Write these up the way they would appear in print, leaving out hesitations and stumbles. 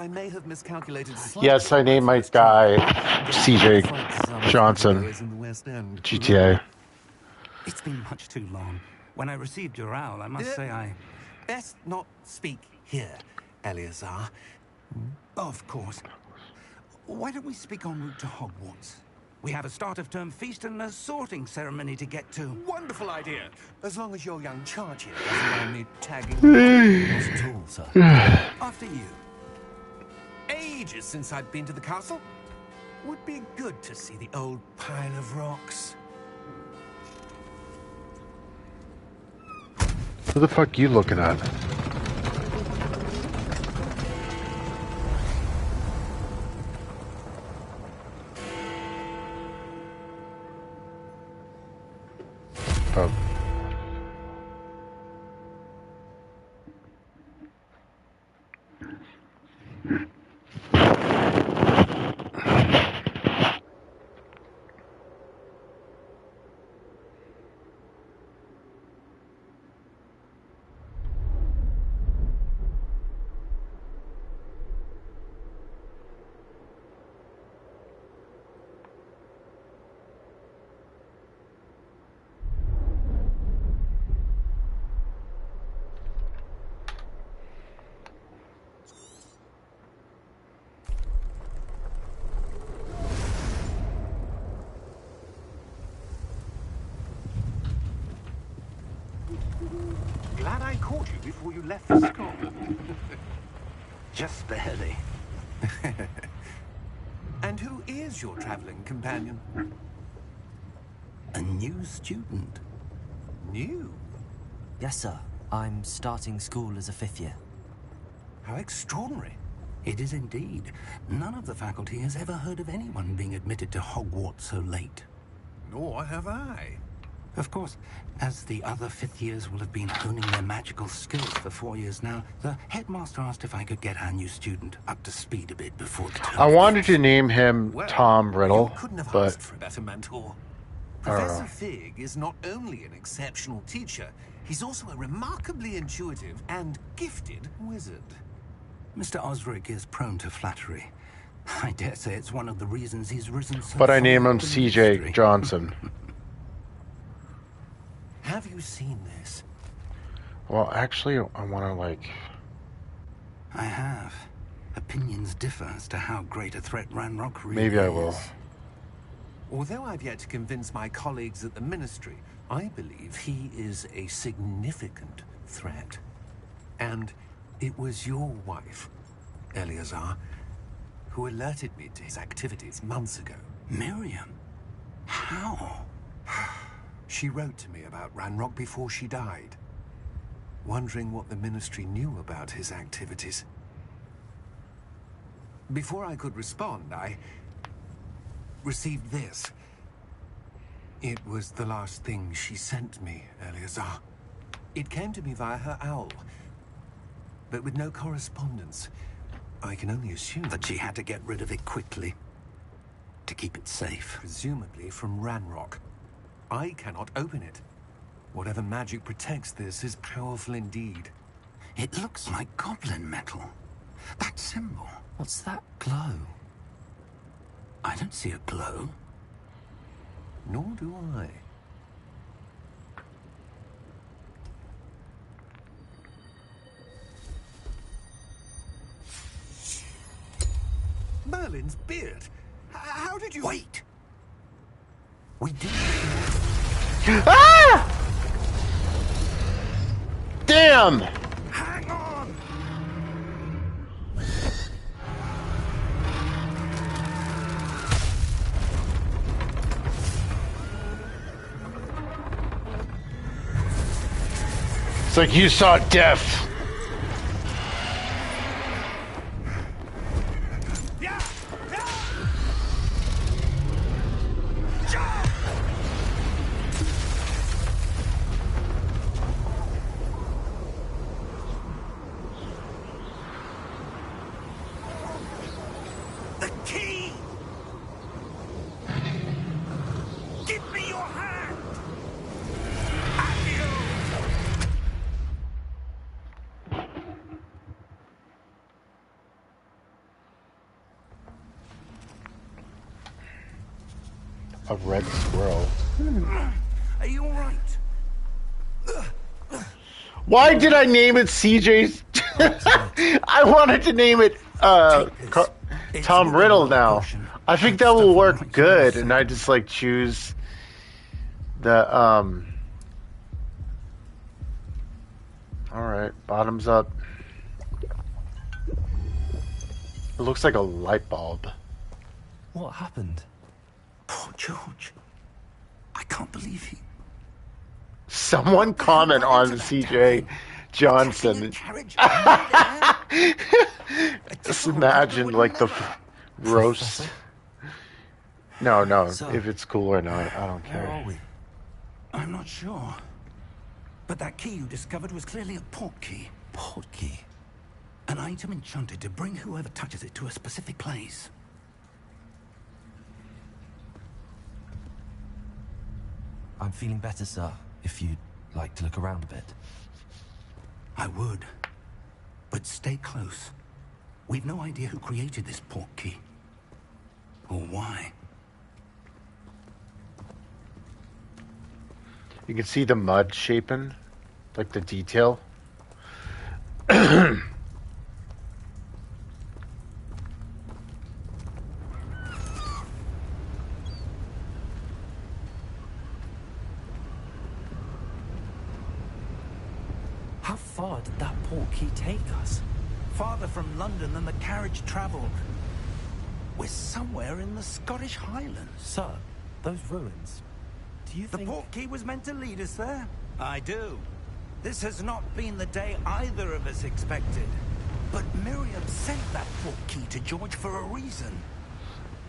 I may have miscalculated slightly. Yes, I named my guy CJ Johnson, GTA. It's been much too long. When I received your owl, I must say I... Best not speak here, Eleazar. Of course. Why don't we speak en route to Hogwarts? We have a start-of-term feast and a sorting ceremony to get to. Wonderful idea. As long as your young charge here doesn't mind me tagging along. Not at all, sir. After you. Ages since I've been to the castle. Would be good to see the old pile of rocks. Who the fuck you looking at? Oh. Glad I caught you before you left for school. Just barely. And who is your traveling companion? A new student. New? Yes, sir. I'm starting school as a 5th year. How extraordinary. It is indeed. None of the faculty has ever heard of anyone being admitted to Hogwarts so late. Nor have I. Of course, as the other 5th years will have been honing their magical skills for 4 years now, the headmaster asked if I could get our new student up to speed a bit before the term. I wanted to name him Tom Riddle, You couldn't have but asked for a better mentor. I don't Professor know. Fig is not only an exceptional teacher, he's also a remarkably intuitive and gifted wizard. Mr. Osric is prone to flattery. I dare say it's one of the reasons he's risen so But I far name him up in CJ history. Johnson. Have you seen this? Well, actually, I want to like. I have. Opinions differ as to how great a threat Ranrock really Maybe I will. is. Although I've yet to convince my colleagues at the Ministry, I believe he is a significant threat. And it was your wife, Eleazar, who alerted me to his activities months ago. Miriam? How? She wrote to me about Ranrock before she died, wondering what the Ministry knew about his activities. Before I could respond, I received this. It was the last thing she sent me, Eleazar. It came to me via her owl, but with no correspondence. I can only assume That she had to get rid of it quickly to keep it safe. presumably from Ranrock. I cannot open it. Whatever magic protects this is powerful indeed. It looks like goblin metal. That symbol. What's that glow? I don't see a glow. Nor do I. Merlin's beard. How did you... Wait! We did. Ah! Damn! Hang on! It's like you saw death. The key! Give me your hand! Accio! a red squirrel. Are you all right? Why did I name it CJ's? I wanted to name it Tom Riddle now. I think that will work good, and I just like choose the Alright, bottoms up. It looks like a light bulb. What happened? Poor George. I can't believe he... Someone comment on CJ Johnson. Just imagine like the roast. No, if it's cool or not, I don't care. Where are we? I'm not sure. But that key you discovered was clearly a portkey. Portkey? An item enchanted to bring whoever touches it to a specific place. I'm feeling better, sir, if you'd like to look around a bit. I would. But stay close. We've no idea who created this portkey. Or why. You can see the mud shaping, like the detail. How far did that portkey take us? Farther from London than the carriage travelled. We're somewhere in the Scottish Highlands. Sir, those ruins. Do you think... The portkey was meant to lead us there? I do. This has not been the day either of us expected. But Miriam sent that portkey to George for a reason.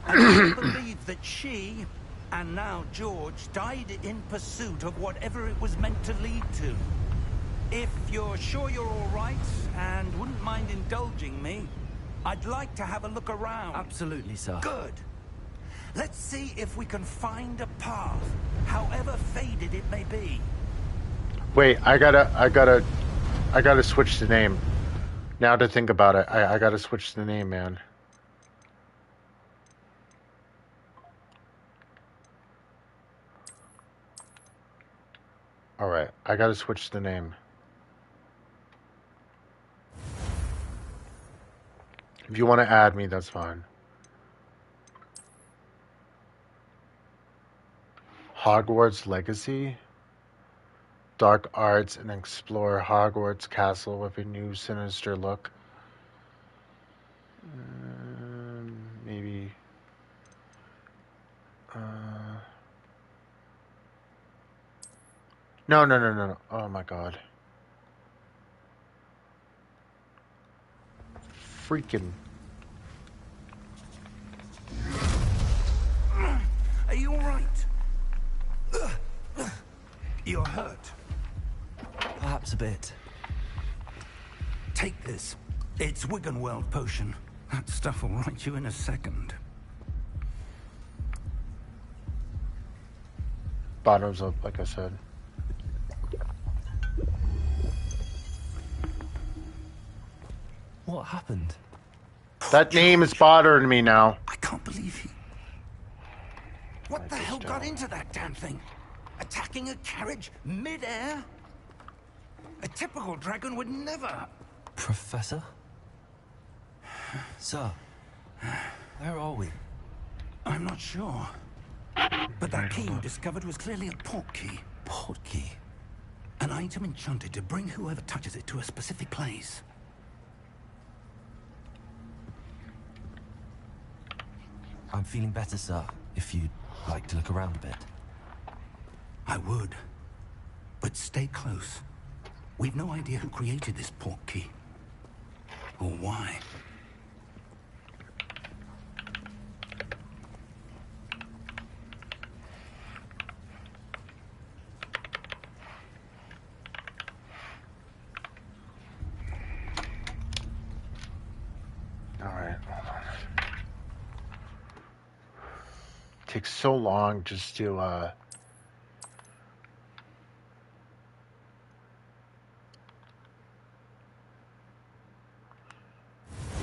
And I believe that she, and now George, died in pursuit of whatever it was meant to lead to. If you're sure you're all right, and wouldn't mind indulging me, I'd like to have a look around. Absolutely, sir. Good. Let's see if we can find a path, however faded it may be. Wait, I gotta switch the name. Now to think about it, I gotta switch the name, man. Alright, I gotta switch the name. If you want to add me, that's fine. Hogwarts Legacy? Dark arts and explore Hogwarts Castle with a new sinister look. Maybe... No. Oh my god. Freaking... Are you alright? You're hurt. Perhaps a bit. Take this. It's Wiggenweld potion. That stuff will right you in a second. Bottoms up, like I said. What happened? That name is bothering me now. I can't believe he... What the hell got into that damn thing? Attacking a carriage mid-air? A typical dragon would never... Professor? Sir, where are we? I'm not sure. But that key you discovered was clearly a portkey. Portkey? An item enchanted to bring whoever touches it to a specific place. I'm feeling better, sir, if you'd like to look around a bit. I would. But stay close. We've no idea who created this portkey. Or why. Alright, hold on. Takes so long just to,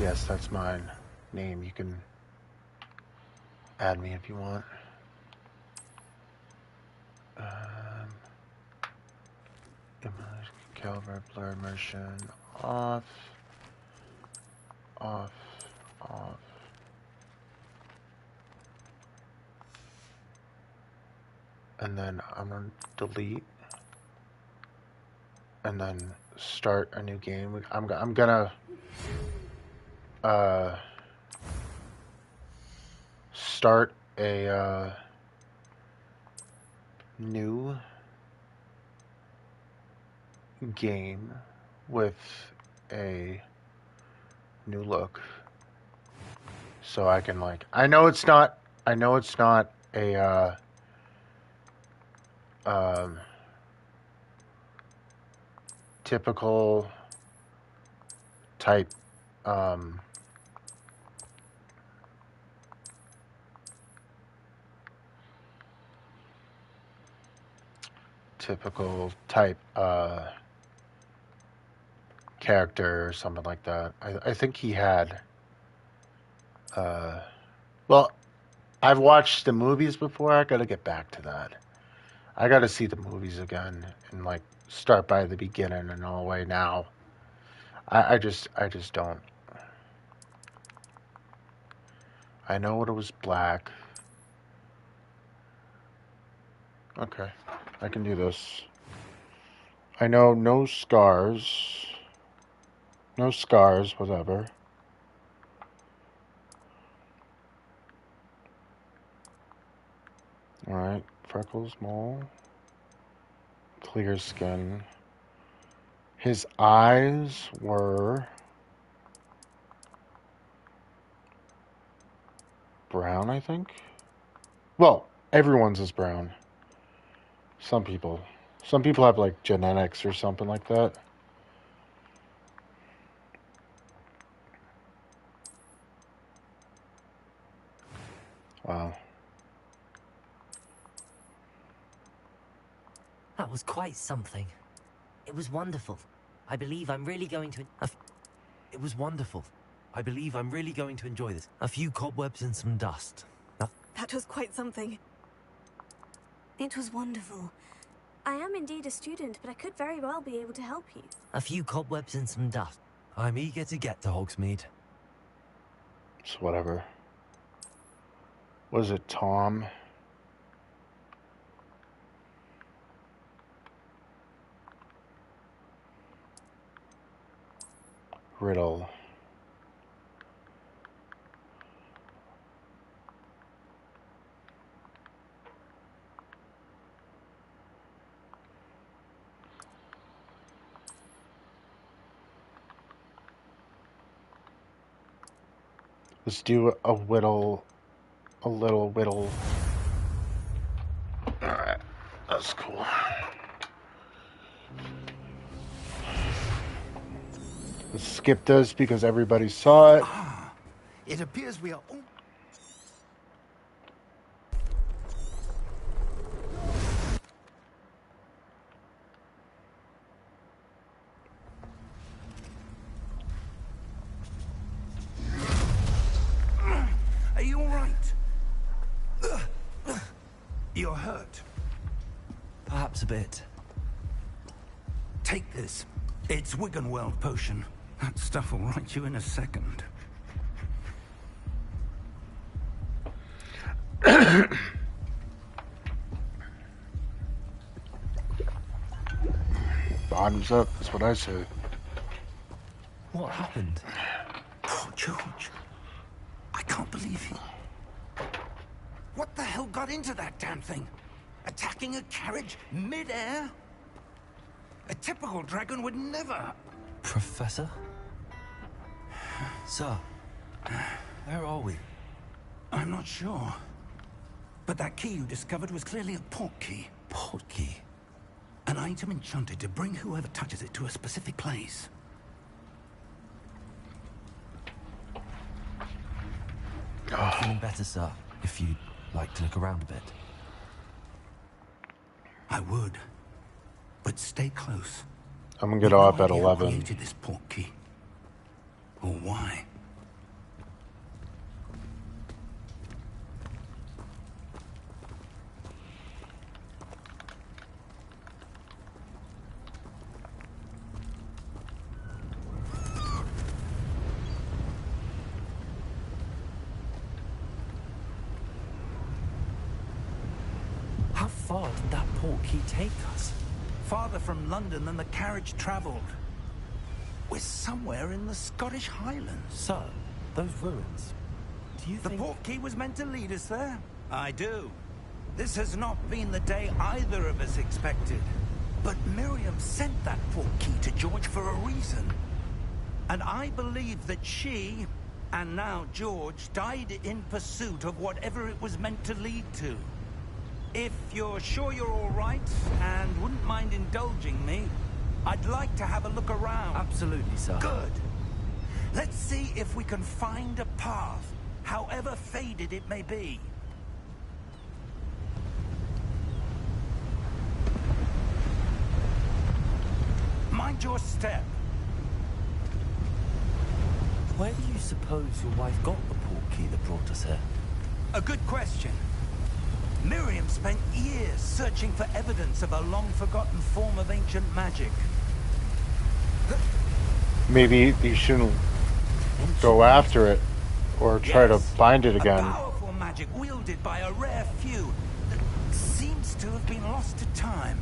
Yes, that's my name. You can add me if you want. Caliber blur immersion off. Off. Off. And then I'm gonna delete. And then start a new game. I'm gonna start a new game with a new look, so I can like I know it's not a typical type character or something like that. I think he had well, I've watched the movies before. I gotta get back to that. I gotta see the movies again and like start by the beginning and all the way now. I just don't. I know it was black. Okay, I can do this. I know no scars. No scars, whatever. Alright, freckles, mole. Clear skin. His eyes were brown, I think. Well, everyone's is brown. Some people have like genetics or something like that. Wow. That was quite something. It was wonderful. I believe I'm really going to... It was wonderful. I believe I'm really going to enjoy this. A few cobwebs and some dust. That was quite something. It was wonderful. I am indeed a student, but I could very well be able to help you. A few cobwebs and some dust. I'm eager to get to Hogsmeade. It's whatever. Was it Tom? Riddle. Let's do a little whittle. Alright, that's cool. Let's skip this because everybody saw it. It appears we are all... Are you all right? You're hurt. Perhaps a bit. Take this. It's Wiggenweld potion. That stuff will right you in a second. Bottoms up, that's what I said. What happened? Poor George. I can't believe he... What the hell got into that damn thing? Attacking a carriage mid-air? A typical dragon would never... Professor? Sir, where are we? I'm not sure. But that key you discovered was clearly a portkey. Portkey? An item enchanted to bring whoever touches it to a specific place. I'm feeling better, sir, if you'd like to look around a bit. I would. But stay close. I'm gonna get off at Who 11. created this portkey? Or why? How far did that portkey take us? Farther from London than the carriage travelled. We're somewhere in the Scottish Highlands. So, those ruins. Do you The think... portkey was meant to lead us there? I do. This has not been the day either of us expected. But Miriam sent that portkey to George for a reason. And I believe that she, and now George, died in pursuit of whatever it was meant to lead to. If you're sure you're all right, and wouldn't mind indulging me, I'd like to have a look around. Absolutely, sir. Good. Let's see if we can find a path, however faded it may be. Mind your step. Where do you suppose your wife got the portkey that brought us here? A good question. Miriam spent years searching for evidence of a long-forgotten form of ancient magic. Maybe you shouldn't go after it or try to find it again. A powerful magic wielded by a rare few that seems to have been lost to time.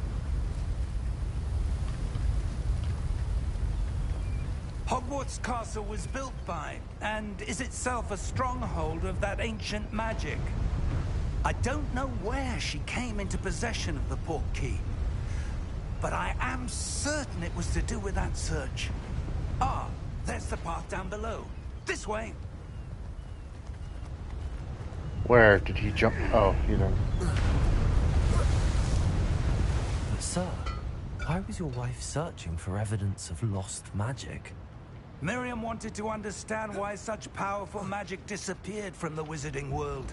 Hogwarts Castle was built by, and is itself a stronghold of that ancient magic. I don't know where she came into possession of the portkey, but I am certain it was to do with that search. Ah, there's the path down below. This way. Where did he jump? Oh, you know. But sir, why was your wife searching for evidence of lost magic? Miriam wanted to understand why such powerful magic disappeared from the wizarding world.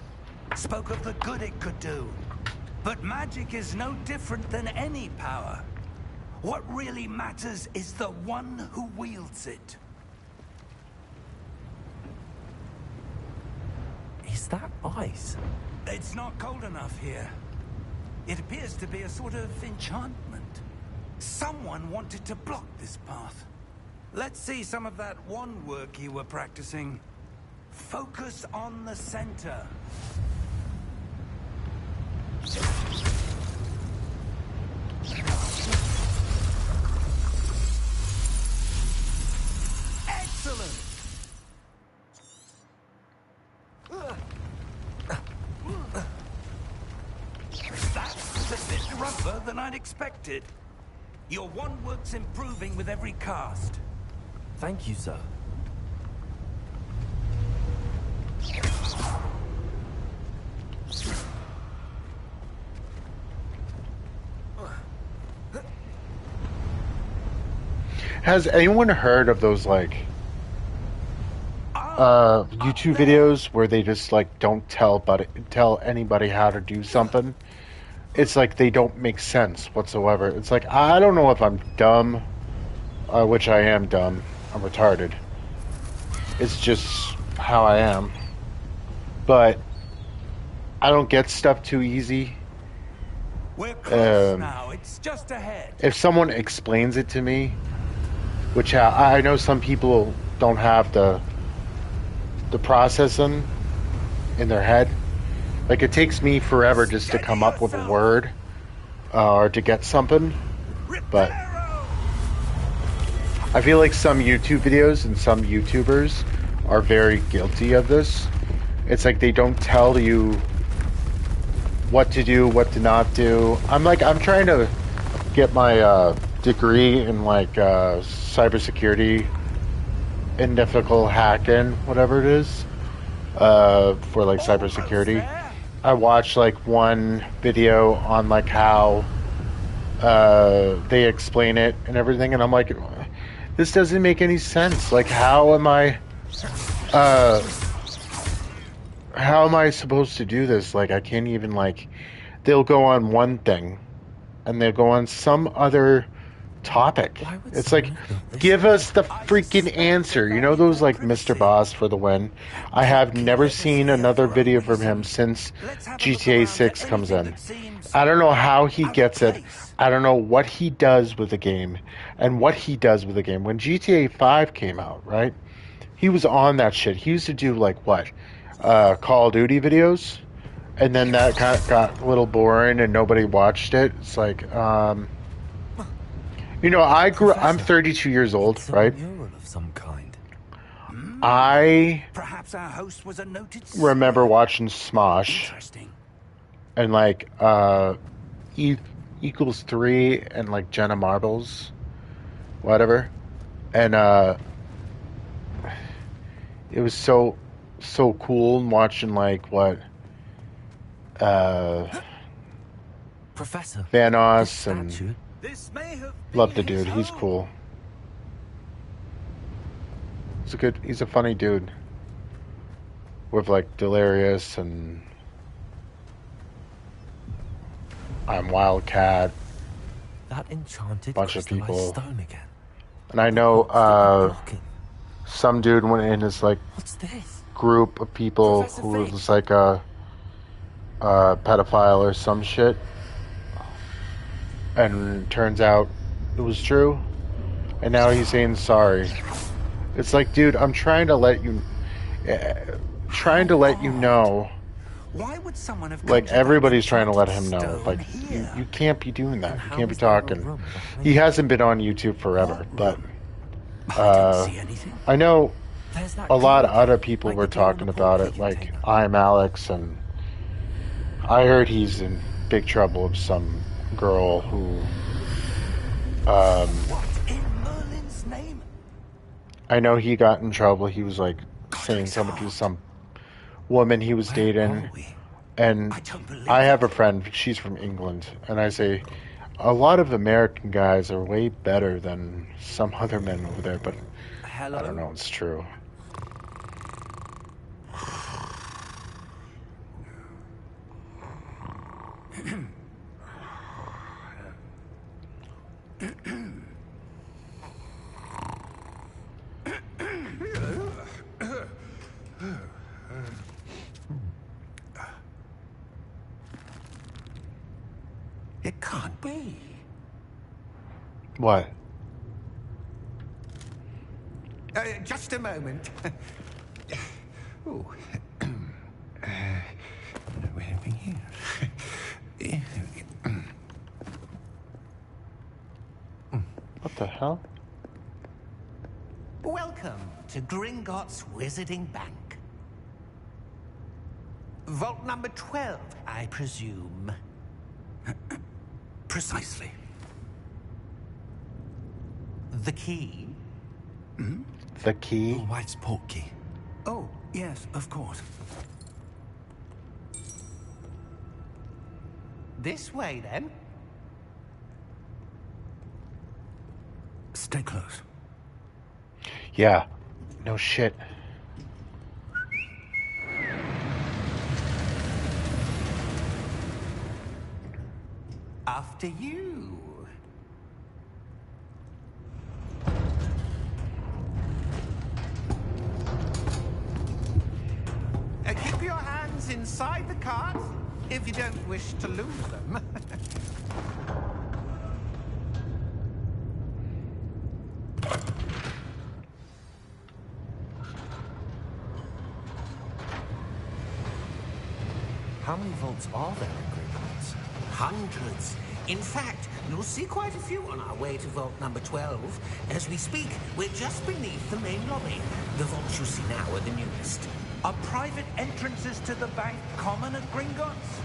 Spoke of the good it could do. But magic is no different than any power. What really matters is the one who wields it. Is that ice? It's not cold enough here. It appears to be a sort of enchantment. Someone wanted to block this path. Let's see some of that wand work you were practicing. Focus on the center. Excellent! That's a bit rougher than I'd expected. Your wand work's improving with every cast. Thank you, sir. Has anyone heard of those, like, YouTube videos where they just, like, don't tell anybody how to do something? It's like they don't make sense whatsoever. It's like, I don't know if I'm dumb, which I am dumb. I'm retarded. It's just how I am. But I don't get stuff too easy. We're close now. It's just ahead. If someone explains it to me, which I know some people don't have the processing in their head. Like, it takes me forever just to come up with a word or to get something. But I feel like some YouTube videos and some YouTubers are very guilty of this. It's like they don't tell you what to do, what to not do. I'm trying to get my degree in like cybersecurity and ethical hacking, whatever it is, for like cybersecurity. I watched like one video on like how they explain it and everything, and I'm like, this doesn't make any sense. Like, how am I supposed to do this? Like, I can't even, like, they'll go on one thing and they'll go on some other topic. It's like, give us the freaking answer. You know those, like, Mr. Boss for the win? I have never seen another video from him since GTA 6 comes in. I don't know how he gets it. I don't know what he does with the game and what he does with the game. When GTA 5 came out, right? He was on that shit. He used to do, like, what? Call of Duty videos? and then that got a little boring and nobody watched it. It's like, I'm 32 years old, It's a right? mural of some kind. I Perhaps our host was a noted remember watching Smosh Interesting. and like equals 3 and like Jenna Marbles, whatever, and it was so cool and watching like what Professor. Thanos this and statue? This may have love the been his dude. He's home. cool. He's a funny dude with like Delirious and I'm Wildcat. That enchanted Bunch of crystallized people. stone again. And I know Blocking. some dude went in his like What's this? group of people Professor who Fig. was like a pedophile or some shit, and turns out it was true, and now he's saying sorry. It's like, dude, I'm trying to let you know. Why would someone have Like, conjured everybody's that trying to let him enchanted know. stone Like, here? you can't be doing that. And You how can't be is there a talking. room behind He it? hasn't been on YouTube forever, but I don't see anything. I know There's that a lot of code, other people like were the door on talking the about portkey it. Like, container. I'm Alex, and I heard he's in big trouble with some girl who, What in Merlin's name? I know he got in trouble. He was like saying it's something to hard. some woman he was Where dating. are we? And I don't believe I have it. a friend, she's from England, and I say, a lot of American guys are way better than some other men over there, but Hello? I don't know, it's true. It can't be. What? Just a moment. Oh. Where are we here? What the hell? Welcome to Gringotts Wizarding Bank. Vault number 12, I presume. Precisely. The key? The key? White's portkey. Oh, yes, of course. This way, then. Stay close. Yeah. No shit. After you. Keep your hands inside the cart if you don't wish to lose them. How many vaults are there in Gringotts? Hundreds. In fact, you'll see quite a few on our way to vault number 12. As we speak, we're just beneath the main lobby. The vaults you see now are the newest. Are private entrances to the bank common at Gringotts?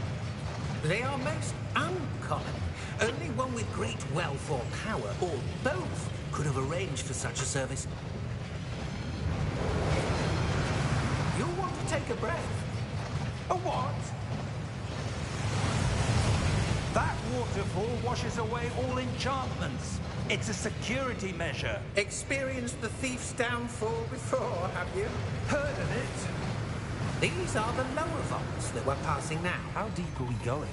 They are most uncommon. Only one with great wealth or power, or both, could have arranged for such a service. You'll want to take a breath. A what? That waterfall washes away all enchantments. It's a security measure. Experienced the thief's downfall before, have you? Heard of it? These are the lower vaults that we're passing now. How deep are we going?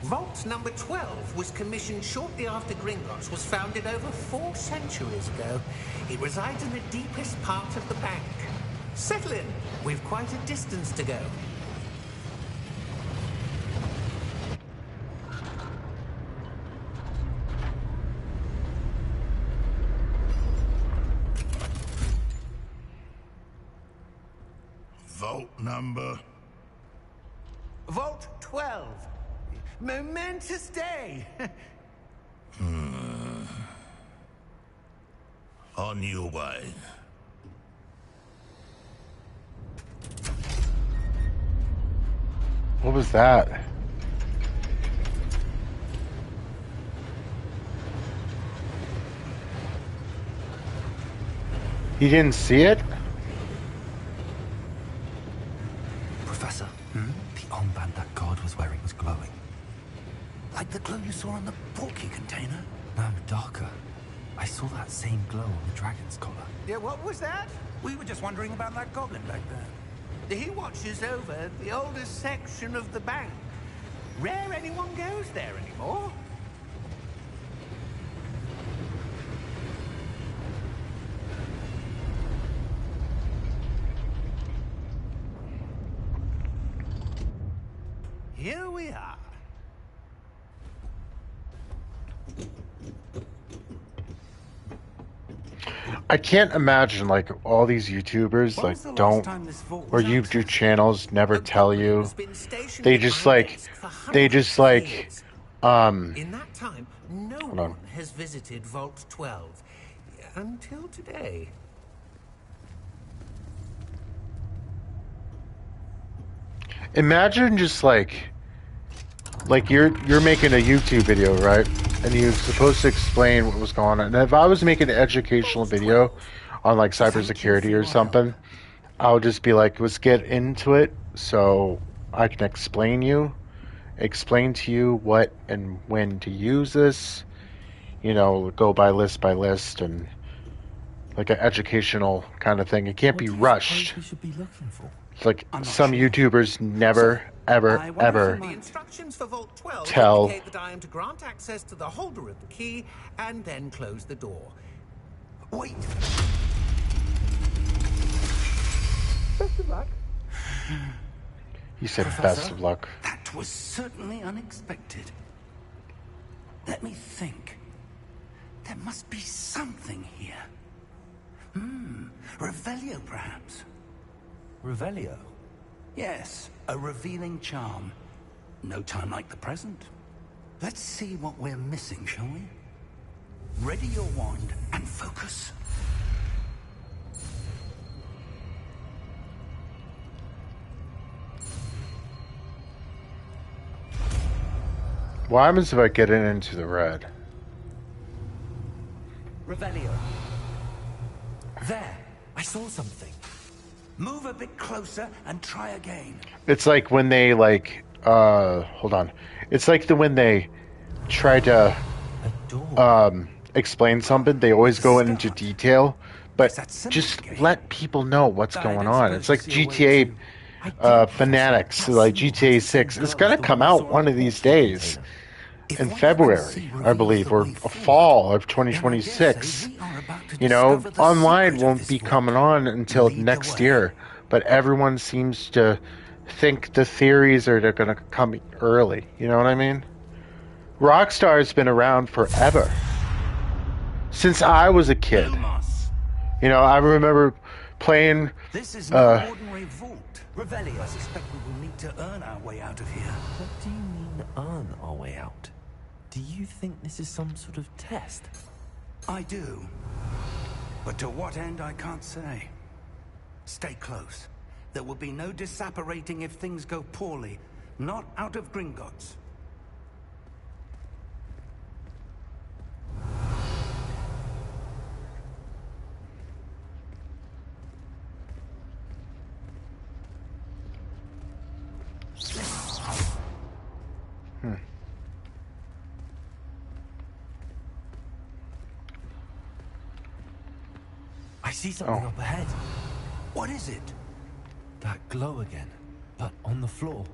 Vault number 12 was commissioned shortly after Gringotts was founded over 4 centuries ago. It resides in the deepest part of the bank. Settle in. We've quite a distance to go. Vault number Vault 12. Momentous day. On your way. What was that? You didn't see it? Professor, the armband that guard was wearing was glowing. Like the glow you saw on the portkey container? No, darker. I saw that same glow on the dragon's collar. Yeah, what was that? We were just wondering about that goblin back there. He watches over the oldest section of the bank. Rare anyone goes there anymore. Here we are. I can't imagine like all these YouTubers like don't, or YouTube channels never tell you. They just like, In that time, no one has visited Vault 12 until today. imagine just like you're making a YouTube video, right? And you're supposed to explain what was going on. And if I was making an educational video on like cybersecurity or something, I'll just be like, let's get into it so I can explain to you what and when to use this, you know, go by list and like an educational kind of thing. It can't be rushed. We should be looking for. It's like some YouTubers never, ever The instructions for Vault 12 tell indicate that I am to grant access to the holder of the key and then close the door. Wait. Best of luck. You said Professor, best of luck. That was certainly unexpected. Let me think. There must be something here. Revelio, perhaps. Revelio? Yes, a revealing charm. No time like the present. Let's see what we're missing, shall we? Ready your wand and focus. What happens if I get it into the red? Revelio. There! I saw something. Move a bit closer and try again. It's like when they like hold on. It's like when they try to explain something, they always go into detail, but just let people know what's going on. It's like GTA fanatics, like GTA 6. It's gonna come out one of these days. In February, I believe, or fall of 2026. You know, online won't be coming on until next year, but everyone seems to think the theories are going to come early. You know what I mean? Rockstar's been around forever. Since I was a kid. You know, I remember playing... This is no ordinary vault. Revelio. I suspect we will need to earn our way out of here. What do you mean, earn our way out? Do you think this is some sort of test? I do. But to what end, I can't say. Stay close. There will be no disapparating if things go poorly. Not out of Gringotts. I see something up ahead. What is it? That glow again, but on the floor.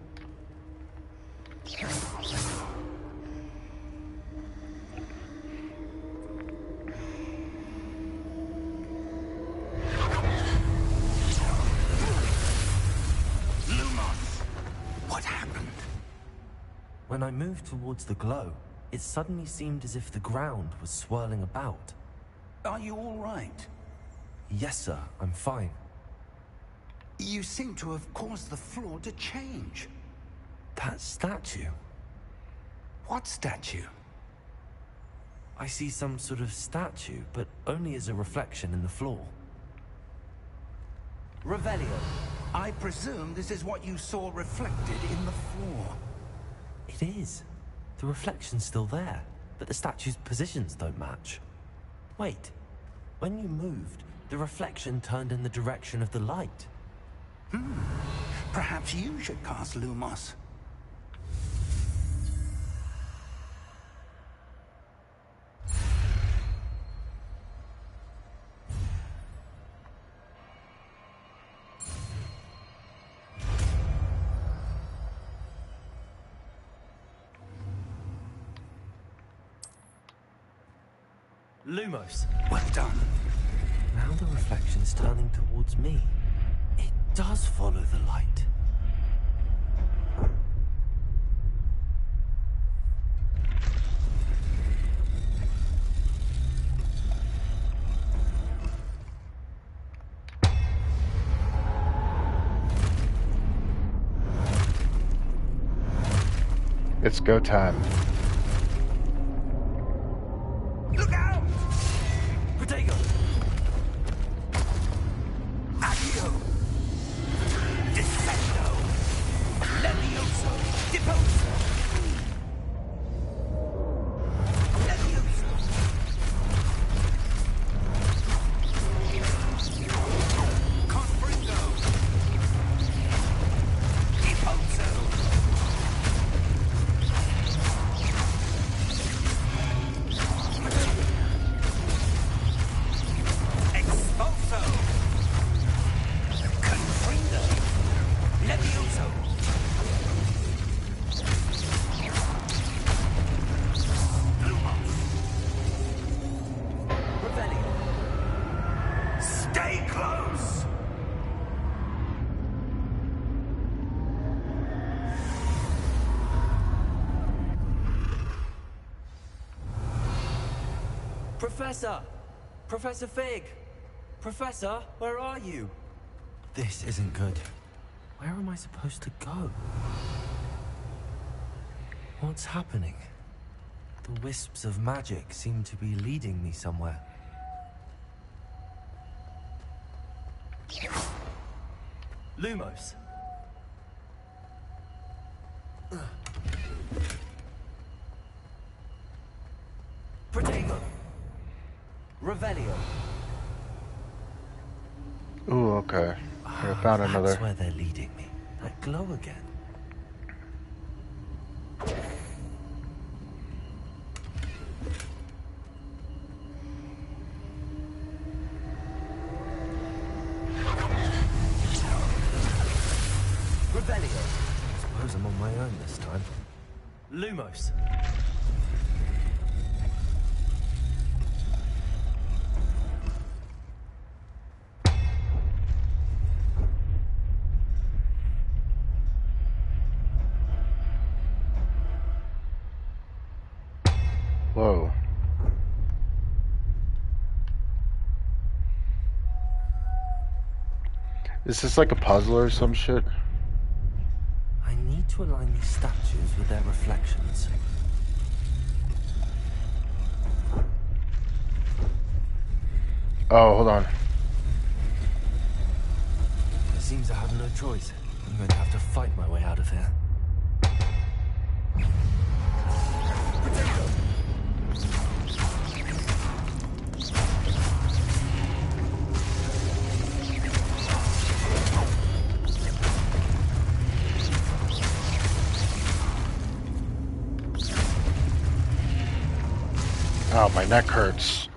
Lumos! What happened? When I moved towards the glow, it suddenly seemed as if the ground was swirling about. Are you all right? Yes, sir, I'm fine. You seem to have caused the floor to change. That statue. What statue? I see some sort of statue, but only as a reflection in the floor. Revelio, I presume this is what you saw reflected in the floor. It is. The reflection's still there, but the statue's positions don't match. Wait, when you moved, the reflection turned in the direction of the light. Perhaps you should cast Lumos. Lumos. Well done. Now the reflection's turning towards me. It does follow the light. It's go time. Look out! Protego! Accio! Descendo! Levioso! Deposo! Levioso! Confringo! Deposo! Expulso! Confringo! Levioso! Lumos! Revelio! Stay close! Professor! Professor Fig! Professor, where are you? This isn't good. Where am I supposed to go? What's happening? The wisps of magic seem to be leading me somewhere. Lumos. Protego. Revelio. Ooh, okay. I found another. That's where they're leading me. That glow again. Revelio. Suppose I'm on my own this time. Lumos. Whoa. Is this like a puzzle or some shit? I need to align these statues with their reflections. Oh, hold on. It seems I have no choice. I'm going to have to fight my way out of here. Oh, my neck hurts.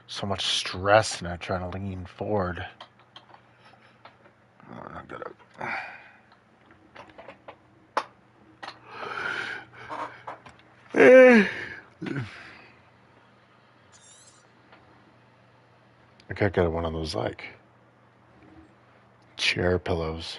So much stress and I'm trying to lean forward. Oh, I'm gonna... I could get one of those, like, chair pillows.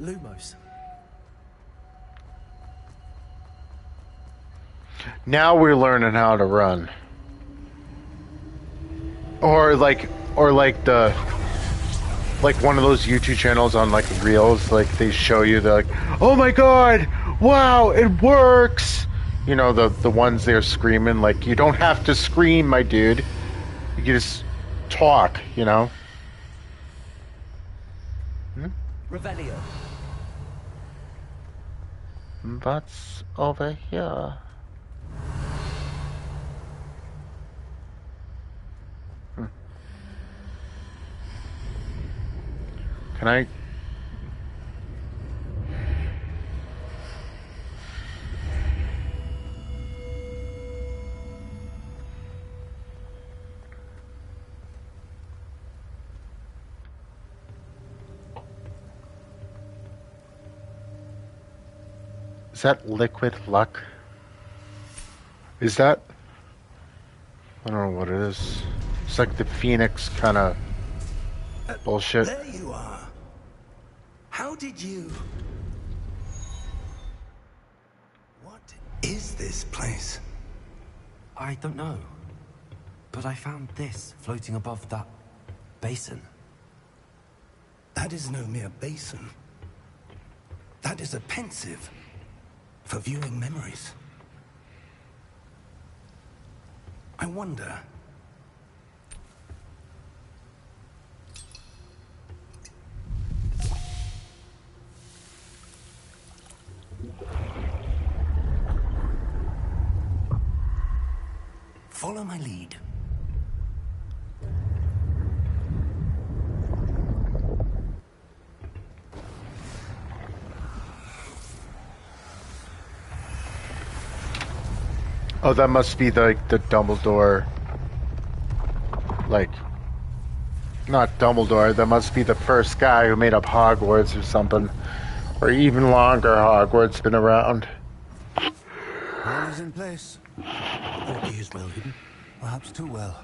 Lumos. Now we're learning how to run. Or like the like one of those YouTube channels on like Reels, like they show you the like, oh my god, wow, it works. You know, the ones they're screaming, like, you don't have to scream, my dude. You can just talk, you know? Revelio. What's over here? Can I... Is that liquid luck? Is that? I don't know what it is. It's like the Phoenix kind of bullshit. There you are. How did you... What is this place? I don't know. But I found this floating above that basin. That is no mere basin. That is a pensive for viewing memories. I wonder... Follow my lead. Oh, that must be the Dumbledore, like, not Dumbledore, that must be the first guy who made up Hogwarts or something. Or even longer, Hogwarts been around. All is in place. The portkey is well hidden. Perhaps too well.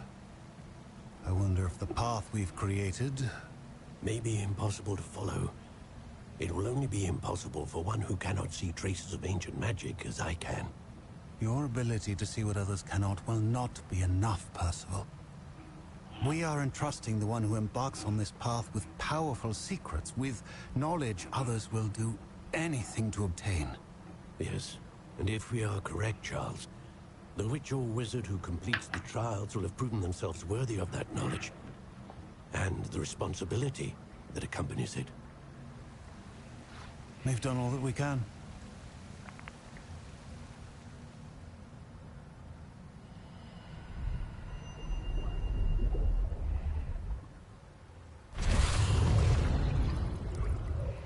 I wonder if the path we've created... may be impossible to follow. It will only be impossible for one who cannot see traces of ancient magic as I can. Your ability to see what others cannot will not be enough, Percival. We are entrusting the one who embarks on this path with powerful secrets, with knowledge others will do anything to obtain. Yes, and if we are correct, Charles, the witch or wizard who completes the trials will have proven themselves worthy of that knowledge, and the responsibility that accompanies it. We've done all that we can.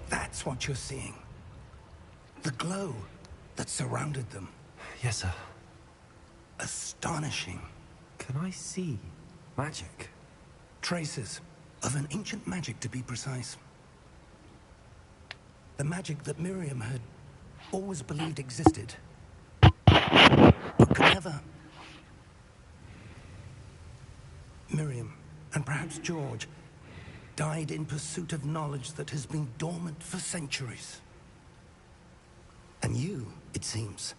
That's what you're seeing. The glow that surrounded them. Yes, sir. Astonishing. Can I see magic? Traces of an ancient magic, to be precise. The magic that Miriam had always believed existed, but could never. Miriam, and perhaps George, died in pursuit of knowledge that has been dormant for centuries. And you, it seems,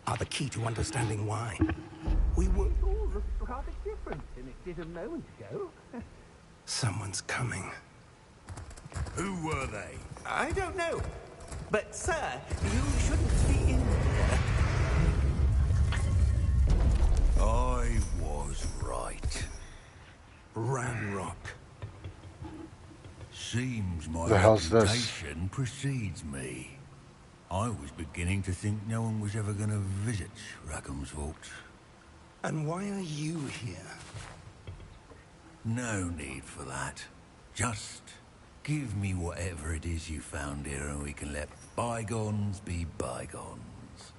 are the key to understanding why. We were all rather different than it did a moment ago. Someone's coming. Who were they? I don't know. But, sir, you shouldn't be in here. I was right. Ranrock. Seems my The hell's this? reputation precedes me. I was beginning to think no one was ever going to visit Rackham's Vault. And why are you here? No need for that. Just give me whatever it is you found here and we can let bygones be bygones.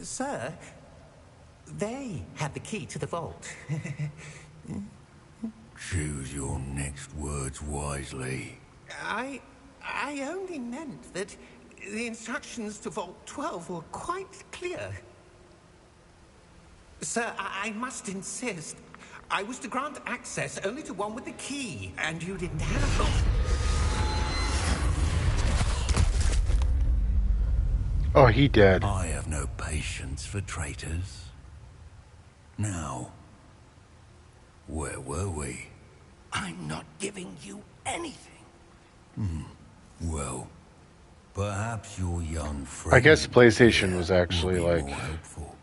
Sir, they have the key to the vault. Choose your next words wisely. I only meant that the instructions to Vault 12 were quite clear. Sir, I must insist. I was to grant access only to one with the key, and you didn't have it. Oh, he did. I have no patience for traitors. Now, where were we? I'm not giving you anything. Well, perhaps your young friend... I guess PlayStation was actually like... more helpful.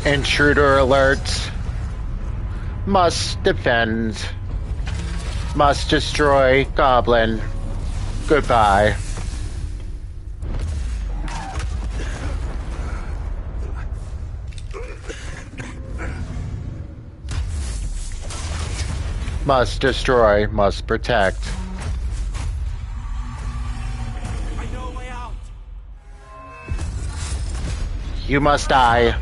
Intruder alert. Must defend. Must destroy Goblin. Goodbye. Must destroy, must protect. I know a way out. You must die.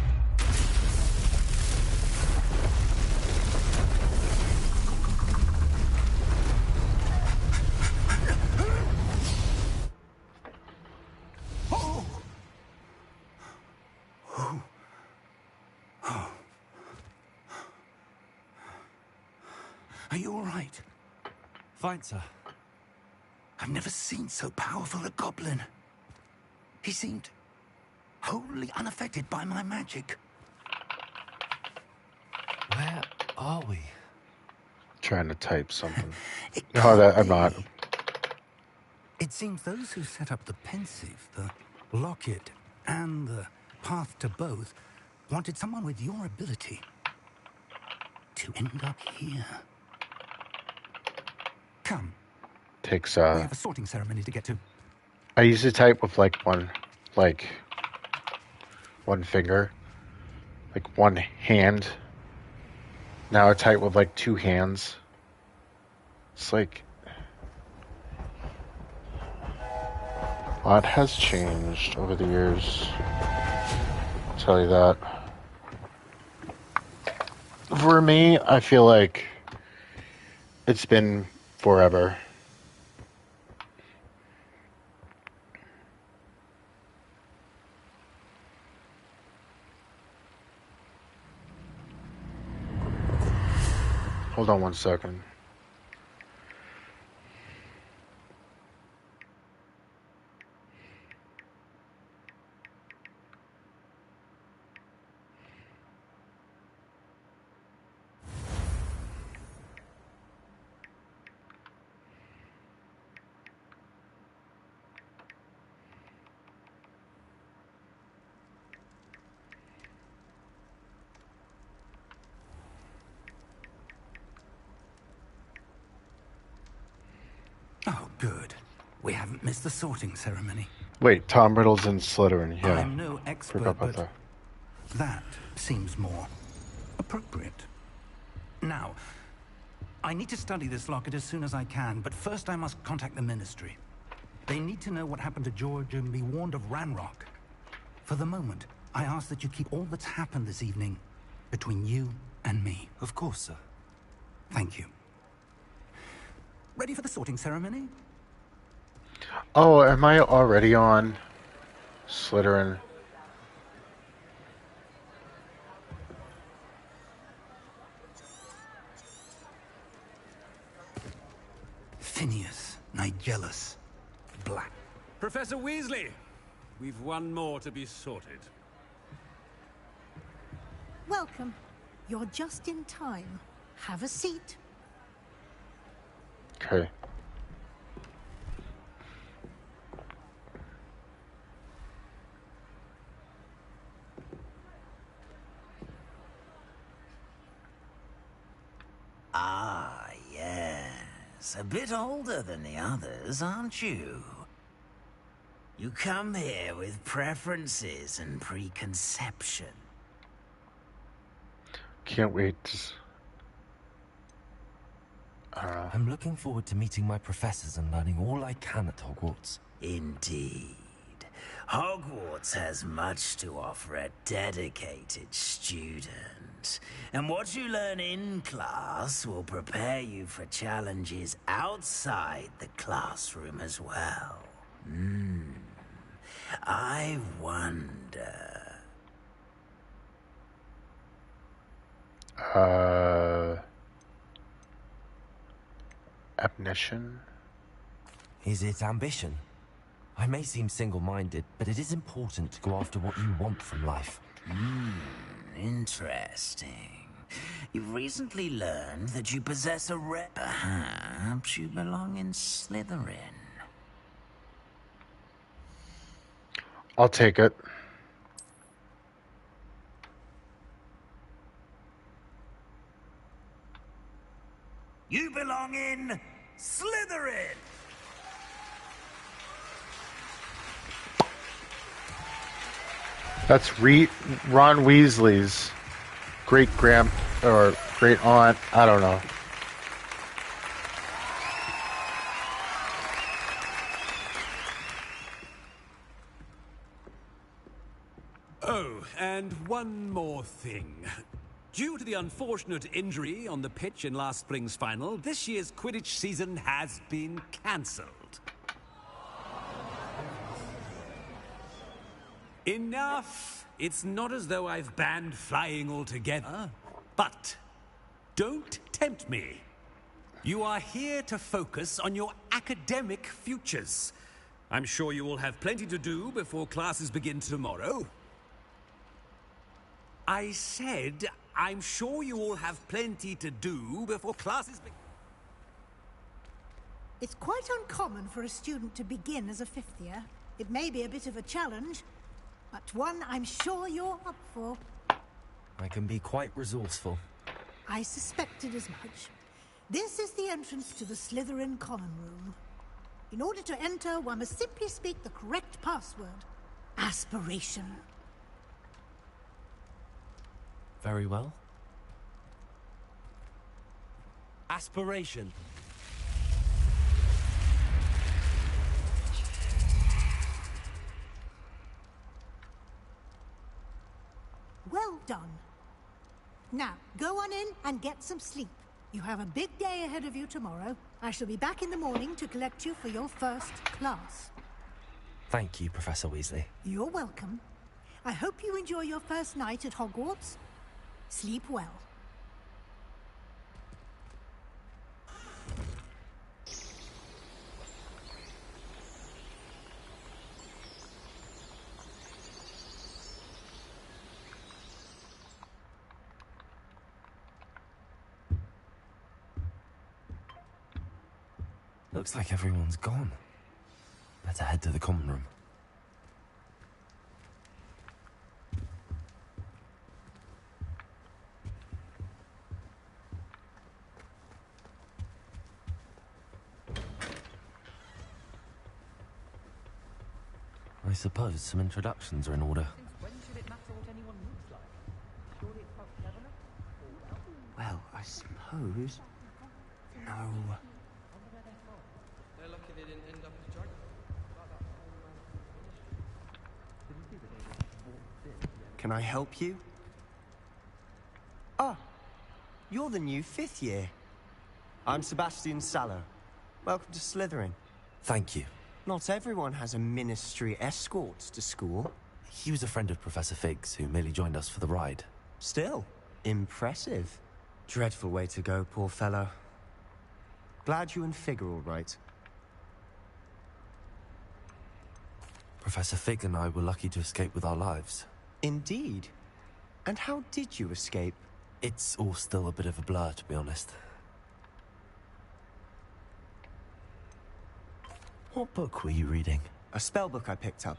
Are you all right? Fine, sir. I've never seen so powerful a goblin. He seemed wholly unaffected by my magic. Where are we? Trying to type something. It No, can't I'm be. not. It seems those who set up the Pensieve, the Locket, and the Path to Both wanted someone with your ability to end up here. Come, Takes we have a sorting ceremony to get to. I used to type with like one finger. Like one hand. Now I type with like two hands. It's like a lot has changed over the years. I'll tell you that. For me, I feel like it's been forever. Hold on one second. Oh, good. We haven't missed the sorting ceremony. Wait, Tom Riddle's in Slytherin, yeah. I'm no expert, Forgot about but that. that seems more appropriate. Now, I need to study this locket as soon as I can, but first I must contact the Ministry. They need to know what happened to George and be warned of Ranrock. For the moment, I ask that you keep all that's happened this evening between you and me. Of course, sir. Thank you. Ready for the sorting ceremony? Oh, am I already on Slytherin? Phineas Nigellus Black. Professor Weasley, we've one more to be sorted. Welcome. You're just in time. Have a seat. Okay. Ah, yes. A bit older than the others, aren't you? You come here with preferences and preconception. Can't wait. I'm looking forward to meeting my professors and learning all I can at Hogwarts. Indeed. Hogwarts Hogwarts has much to offer a dedicated student. And what you learn in class will prepare you for challenges outside the classroom as well. I wonder... Abnition? Is it ambition? I may seem single-minded, but it is important to go after what you want from life. Interesting. You've recently learned that you possess a Perhaps you belong in Slytherin. I'll take it. You belong in Slytherin! That's Ron Weasley's great or great aunt. I don't know. Oh, and one more thing. Due to the unfortunate injury on the pitch in last spring's final, this year's Quidditch season has been cancelled. Enough! It's not as though I've banned flying altogether. But don't tempt me. You are here to focus on your academic futures. I'm sure you will have plenty to do before classes begin tomorrow. I said, I'm sure you all have plenty to do before classes begin. It's quite uncommon for a student to begin as a fifth year. It may be a bit of a challenge, but one I'm sure you're up for. I can be quite resourceful. I suspected as much. This is the entrance to the Slytherin Common Room. In order to enter, one must simply speak the correct password. Aspiration. Very well. Aspiration. Well done. Now, go on in and get some sleep. You have a big day ahead of you tomorrow. I shall be back in the morning to collect you for your first class. Thank you, Professor Weasley. You're welcome. I hope you enjoy your first night at Hogwarts. Sleep well. Looks like everyone's gone. Better head to the common room. I suppose some introductions are in order. When should it matter what anyone looks like? Surely it's about cleverness? Well, I suppose... No. They're lucky they didn't end up as drug. Can I help you? Ah, you're the new fifth year. I'm Sebastian Sallow. Welcome to Slytherin. Thank you. Not everyone has a ministry escort to school. He was a friend of Professor Figgs, who merely joined us for the ride. Still, impressive. Dreadful way to go, poor fellow. Glad you and Fig are all right. Professor Fig and I were lucky to escape with our lives. Indeed. And how did you escape? It's all still a bit of a blur, to be honest. What book were you reading? A spell book I picked up.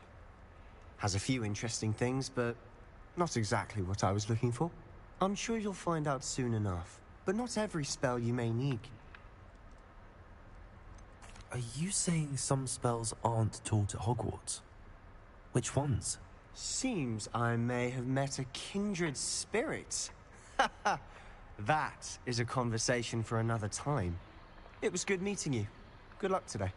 Has a few interesting things, but not exactly what I was looking for. I'm sure you'll find out soon enough. But not every spell you may need. Are you saying some spells aren't taught at Hogwarts? Which ones? Seems I may have met a kindred spirit. That is a conversation for another time. It was good meeting you. Good luck today.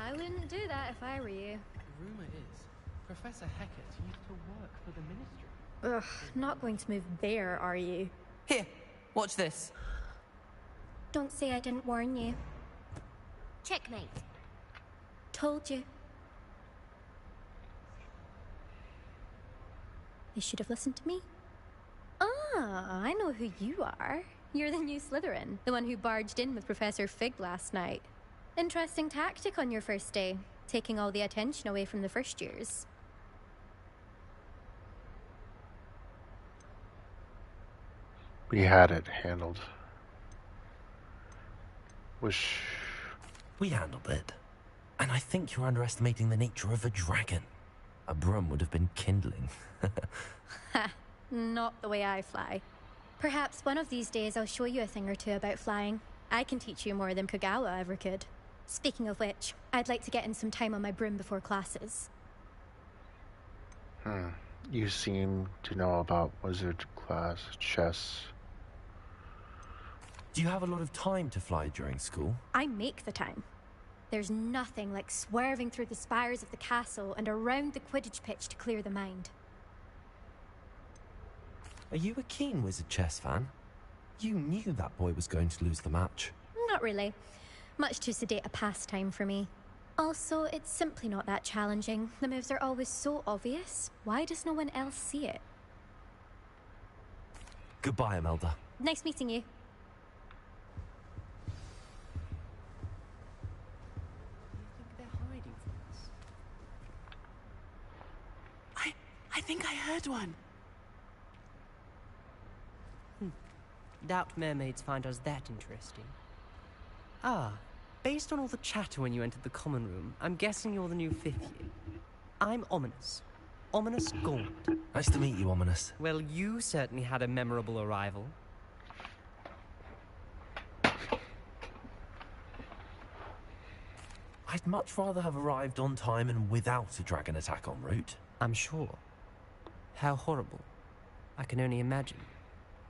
I wouldn't do that if I were you. Rumor is, Professor Hecat used to work for the Ministry. Ugh, not going to move there, are you? Here, watch this. Don't say I didn't warn you. Checkmate. Told you. You should have listened to me. Ah, I know who you are. You're the new Slytherin, the one who barged in with Professor Fig last night. Interesting tactic on your first day, taking all the attention away from the first years. We had it handled. Wish... We handled it. And I think you're underestimating the nature of a dragon. A broom would have been kindling. Ha, not the way I fly. Perhaps one of these days I'll show you a thing or two about flying. I can teach you more than Kogawa ever could. Speaking of which, I'd like to get in some time on my broom before classes. You seem to know about wizard class chess. Do you have a lot of time to fly during school? I make the time. There's nothing like swerving through the spires of the castle and around the Quidditch pitch to clear the mind. Are you a keen wizard chess fan? You knew that boy was going to lose the match. Not really. Much too sedate a pastime for me. Also, it's simply not that challenging. The moves are always so obvious. Why does no one else see it? Goodbye, Imelda. Nice meeting you. I think I heard one. Doubt mermaids find us that interesting. Ah, based on all the chatter when you entered the common room, I'm guessing you're the new 5th year. I'm Ominous. Ominous Gaunt. Nice to meet you, Ominous. Well, you certainly had a memorable arrival. I'd much rather have arrived on time and without a dragon attack en route. I'm sure. How horrible. I can only imagine.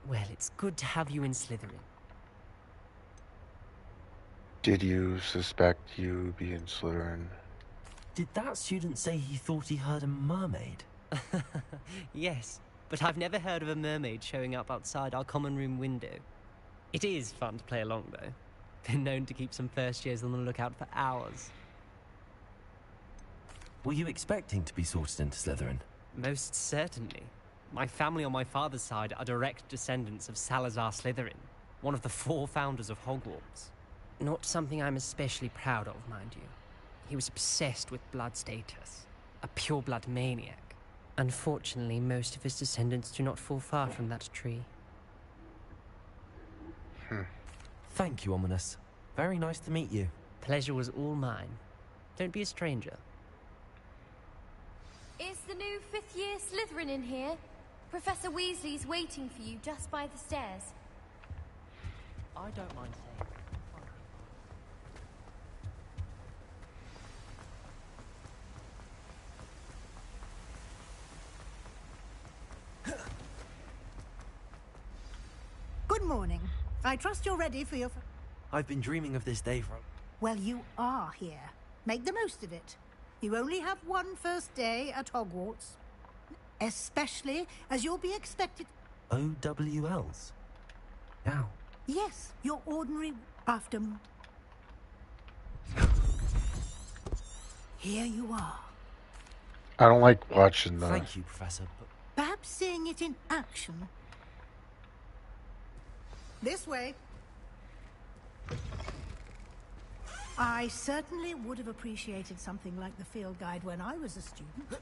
Well, it's good to have you in Slytherin. Did you suspect you be in Slytherin? Did that student say he thought he heard a mermaid? Yes, but I've never heard of a mermaid showing up outside our common room window. It is fun to play along, though. Been known to keep some first years on the lookout for hours. Were you expecting to be sorted into Slytherin? Most certainly. My family on my father's side are direct descendants of Salazar Slytherin, one of the 4 founders of Hogwarts. Not something I'm especially proud of, mind you. He was obsessed with blood status, a pure-blood maniac. Unfortunately, most of his descendants do not fall far from that tree. Thank you, Ominous. Very nice to meet you. Pleasure was all mine. Don't be a stranger. Is the new 5th year Slytherin in here? Professor Weasley's waiting for you just by the stairs. I don't mind saying. Good morning. I trust you're ready for your... I've been dreaming of this day for... Well, you are here. Make the most of it. You only have one first day at Hogwarts. Especially as you'll be expected... OWLs? Now. Yes, your ordinary... after... Here you are. I don't like watching the... Thank you, Professor. Perhaps seeing it in action. This way. I certainly would have appreciated something like the field guide when I was a student.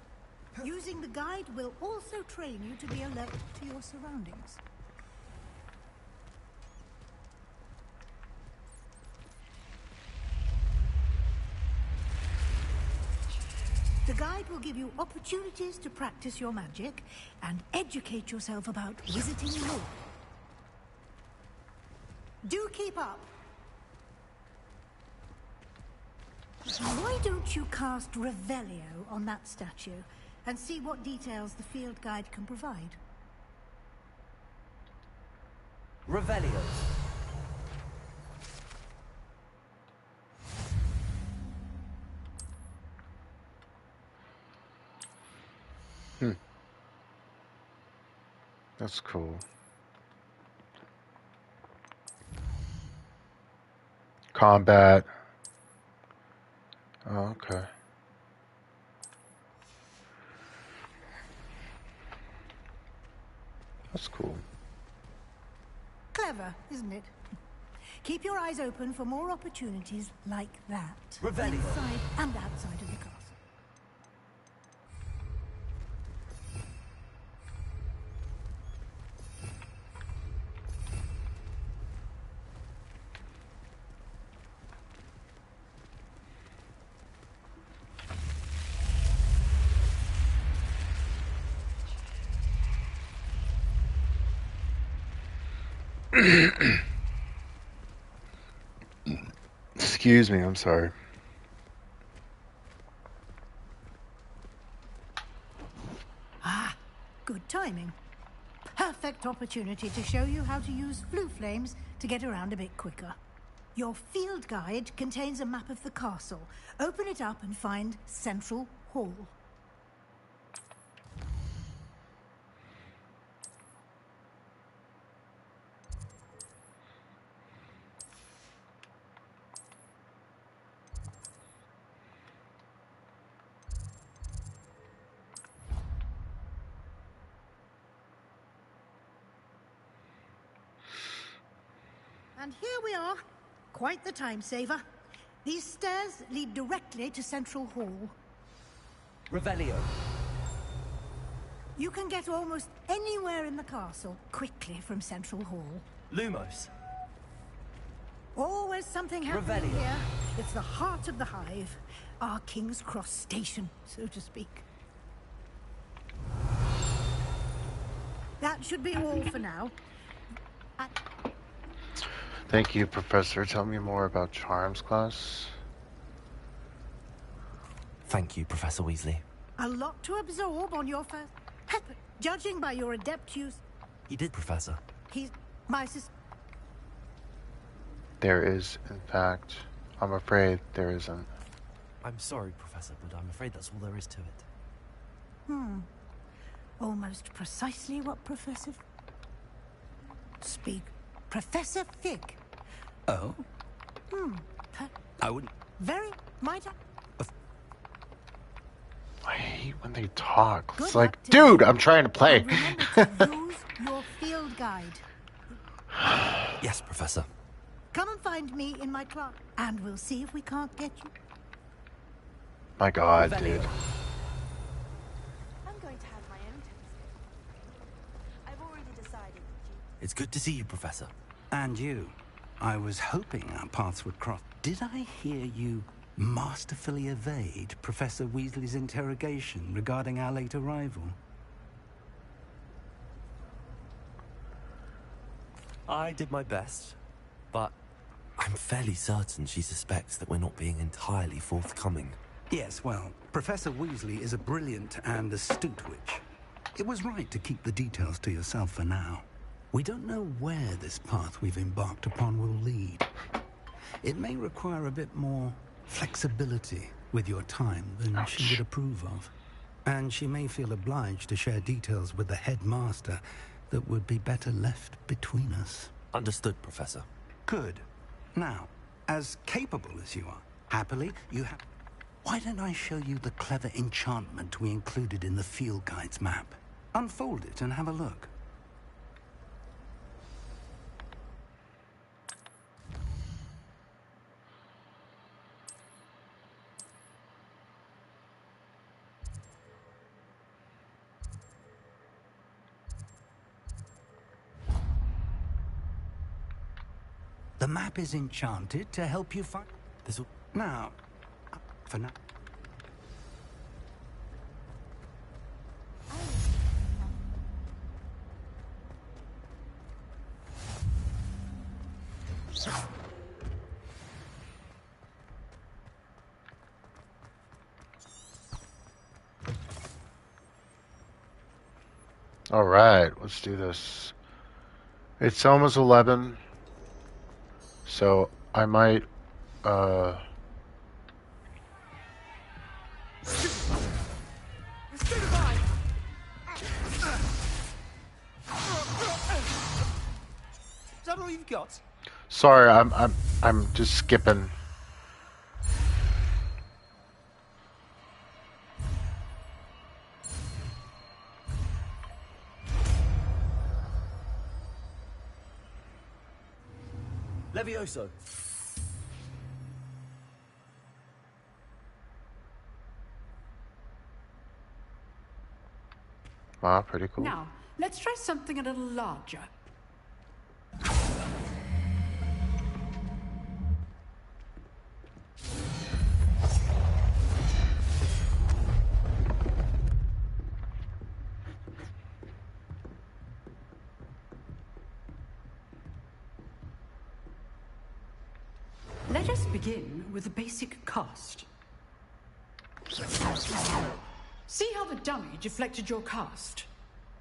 Using the guide will also train you to be alert to your surroundings. The guide will give you opportunities to practice your magic and educate yourself about wizarding lore. Do keep up. Why don't you cast Revelio on that statue and see what details the field guide can provide? Revelio. That's cool. Combat. Oh, okay. That's cool. Clever, isn't it? Keep your eyes open for more opportunities like that. Revelio. Inside and outside of the castle. Excuse me, I'm sorry. Ah, good timing. Perfect opportunity to show you how to use flue flames to get around a bit quicker. Your field guide contains a map of the castle. Open it up and find Central Hall. And here we are. Quite the time saver. These stairs lead directly to Central Hall. Revelio. You can get almost anywhere in the castle quickly from Central Hall. Lumos. Always something happening Revelio. here. It's the heart of the hive. Our King's Cross station, so to speak. That should be all for now. Thank you, Professor. Tell me more about Charms class. Thank you, Professor Weasley. A lot to absorb on your first... Judging by your adept use... He did, Professor. He's... my sis... There is, in fact. I'm afraid there isn't. I'm sorry, Professor, but I'm afraid that's all there is to it. Almost precisely what Professor... Speak. Professor Fig. Oh? I wouldn't... Very... might I... I hate when they talk. It's Good like, luck to dude, you. I'm trying to play. And remember to use your field guide. Yes, Professor. Come and find me in my class, and we'll see if we can't get you. My God, dude. I'm going to have my own telescope. I've already decided that It's good to see you, Professor. And you. I was hoping our paths would cross. Did I hear you masterfully evade Professor Weasley's interrogation regarding our late arrival? I did my best, but I'm fairly certain she suspects that we're not being entirely forthcoming. Yes, well, Professor Weasley is a brilliant and astute witch. It was right to keep the details to yourself for now. We don't know where this path we've embarked upon will lead. It may require a bit more flexibility with your time than she would approve of. And she may feel obliged to share details with the headmaster that would be better left between us. Understood, Professor. Good. Now, as capable as you are, happily, you have... Why don't I show you the clever enchantment we included in the field guide's map? Unfold it and have a look. The map is enchanted to help you find... This'll... Now, for now... All right, let's do this. It's almost 11, so I might, that all you've got? Sorry, I'm just skipping. Levioso. Wow, pretty cool. Now, let's try something a little larger. Let us begin with the basic cast. See how the dummy deflected your cast?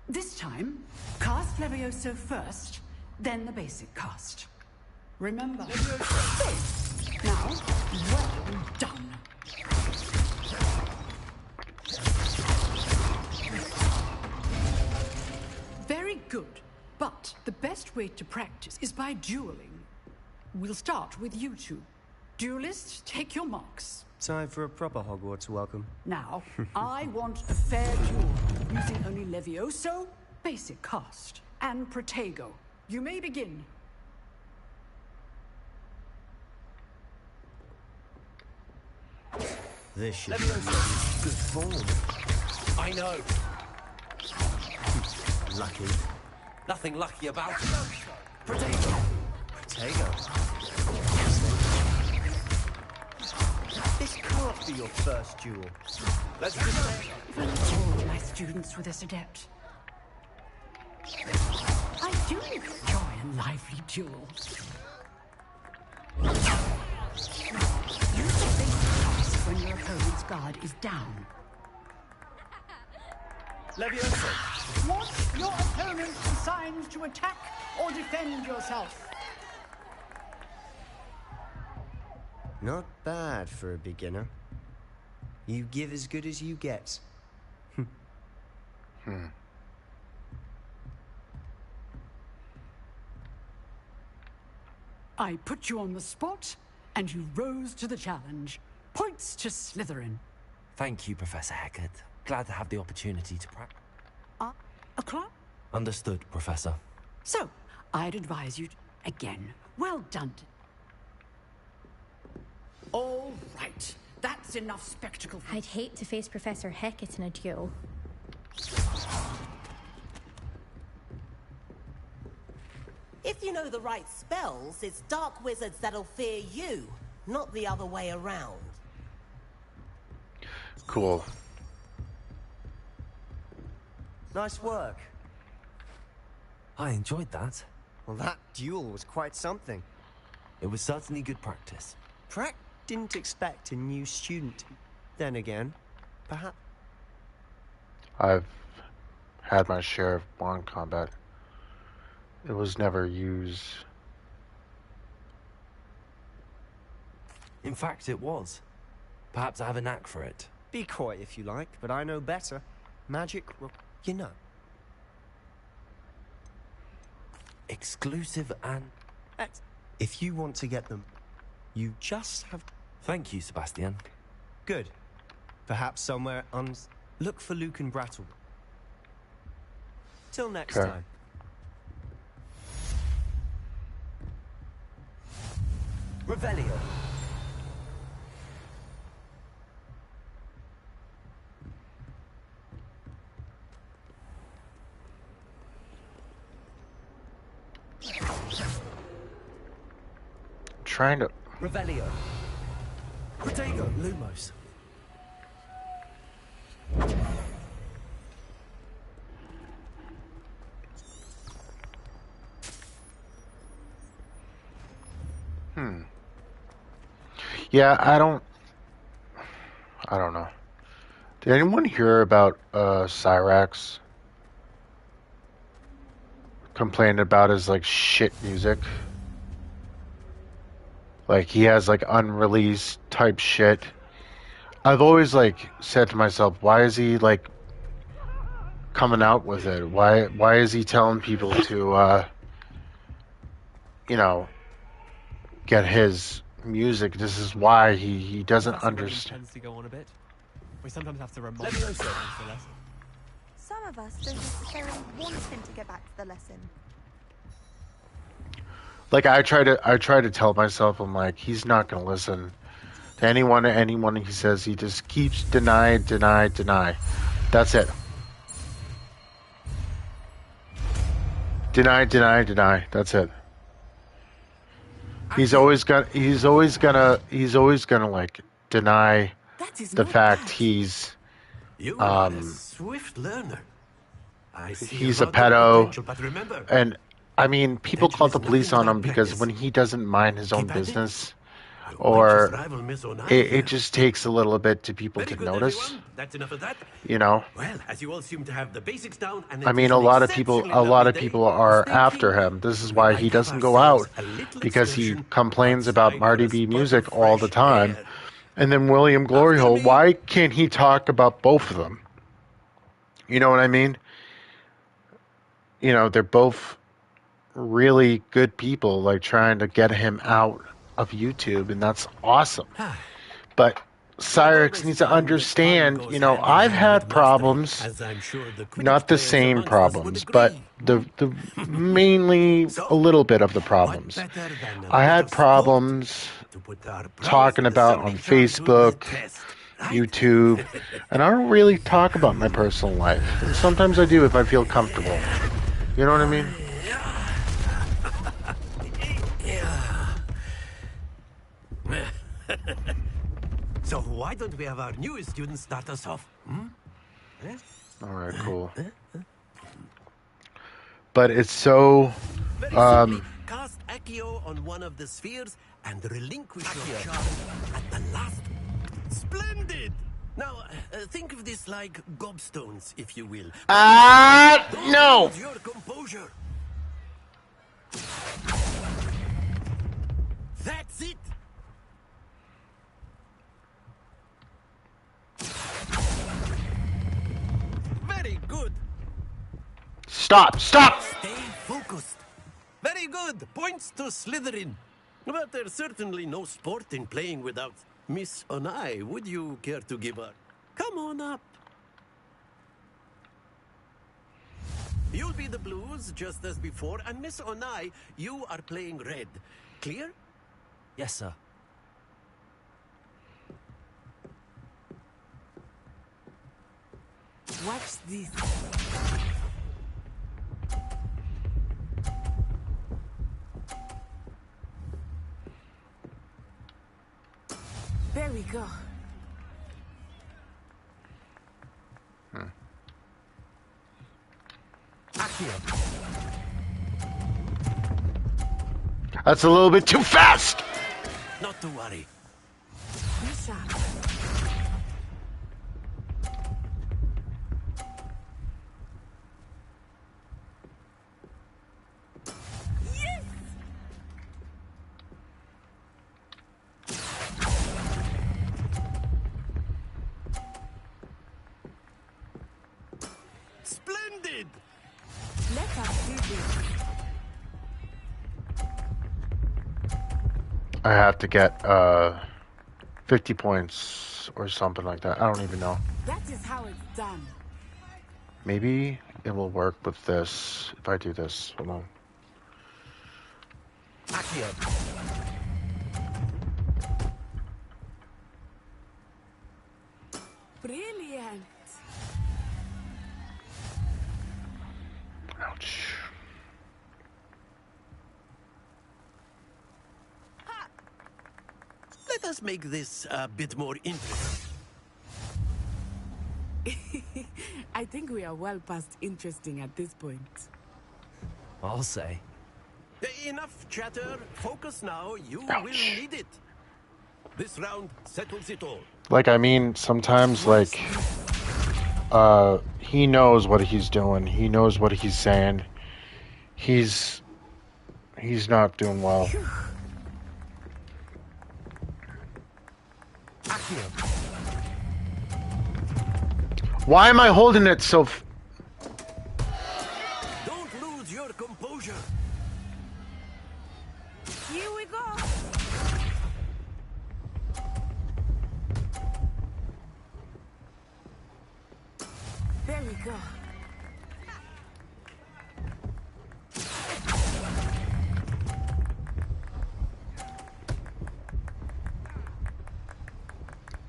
This time, cast Levioso first, then the basic cast. Remember. Now, well done. Very good, but the best way to practice is by dueling. We'll start with you two. Duelists, take your marks. Time for a proper Hogwarts welcome. Now, I want a fair duel, using only Levioso, basic cast, and Protego. You may begin. This should be good form. I know. Lucky. Nothing lucky about it. Protego. This can't be your first duel. Let's just say... All my students were this adept. I do enjoy a lively duel. Use the basic cast when your opponent's guard is down. Levioso. Want your opponent's signs to attack or defend yourself. Not bad for a beginner. You give as good as you get. I put you on the spot, and you rose to the challenge. Points to Slytherin. Thank you, Professor Hecat. Glad to have the opportunity to practice. A club? Understood, Professor. So, I'd advise you again. Well done. All right. That's enough spectacle. I'd hate to face Professor Hecat in a duel. If you know the right spells, it's dark wizards that'll fear you, not the other way around. Cool. Nice work. I enjoyed that. Well, that duel was quite something. It was certainly good practice. Didn't expect a new student. Then again, perhaps... I've had my share of wand combat. It was never used. In fact, it was. Perhaps I have a knack for it. Be coy if you like, but I know better. Magic, you know. Exclusive and... If you want to get them, you just have... Thank you, Sebastian. Good. Perhaps somewhere look for Luke and Brattle. Till next time. Revelio. Trying to... Revelio. Protego. Lumos. Yeah, I don't know. Did anyone hear about Cyrax complaining about his like shit music? Like he has like unreleased type shit. I've always like said to myself, why is he like coming out with it? Why is he telling people to you know, get his music. This is why he doesn't understand. Tends to go on a bit. We sometimes have to remind Levioso. ourselves of the lesson. Some of us don't necessarily want him to get back to the lesson. Like I try to tell myself, I'm like, he's not gonna listen to anyone he says. He just keeps deny. That's it. Deny. That's it. He's always gonna like deny the fact he's You are a swift learner. I see he's a lot of pedo, potential, but remember, and I mean, people call the police on him because when he doesn't mind his own business, or it just takes a little bit to people to notice. everyone. That's enough of that. You know. Well, as you all seem to have the basics down, and I mean, a lot of people are after him. This is why he doesn't go out, because he complains about Marty B music all the time. And then William Gloryhole, why can't he talk about both of them? You know what I mean? You know, they're both really good people, like trying to get him out of YouTube, and that's awesome. But Cyrix needs to understand, you know, I've had problems, not the same problems, but the mainly a little bit of the problems. I had problems talking about on Facebook, YouTube, and I don't really talk about my personal life. And sometimes I do if I feel comfortable. You know what I mean? So why don't we have our newest student start us off? All right, cool. But it's so Cast Accio on one of the spheres and relinquish your charge at the last. Splendid! Now, think of this like gobstones, if you will. No! Lose your composure. That's it! Very good. Stop! Stay focused. Very good. Points to Slytherin. But there's certainly no sport in playing without Miss Onai. Would you care to give her? Come on up. You'll be the blues, just as before, and Miss Onai, you are playing red. Clear? Yes, sir. Watch this. There we go. That's a little bit too fast! Not to worry. Misha. Yes! Splendid! Let us do this. I have to get 50 points or something like that. I don't even know. That is how it's done. Maybe it will work with this if I do this. Hold on. Brilliant. Ouch. Let us make this a bit more interesting. I think we are well past interesting at this point. I'll say. Enough chatter. Focus now. You will need it. This round settles it all. Like, I mean, sometimes, like, he knows what he's doing. He knows what he's saying. He's not doing well. Why am I holding it so... Don't lose your composure. go.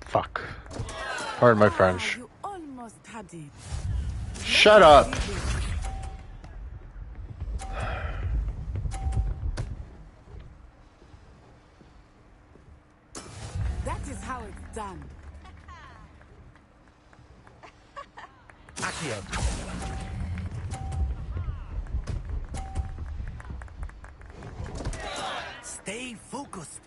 Fuck. Pardon my French. You almost had it. Shut up. That is how it's done. Accio. Stay focused.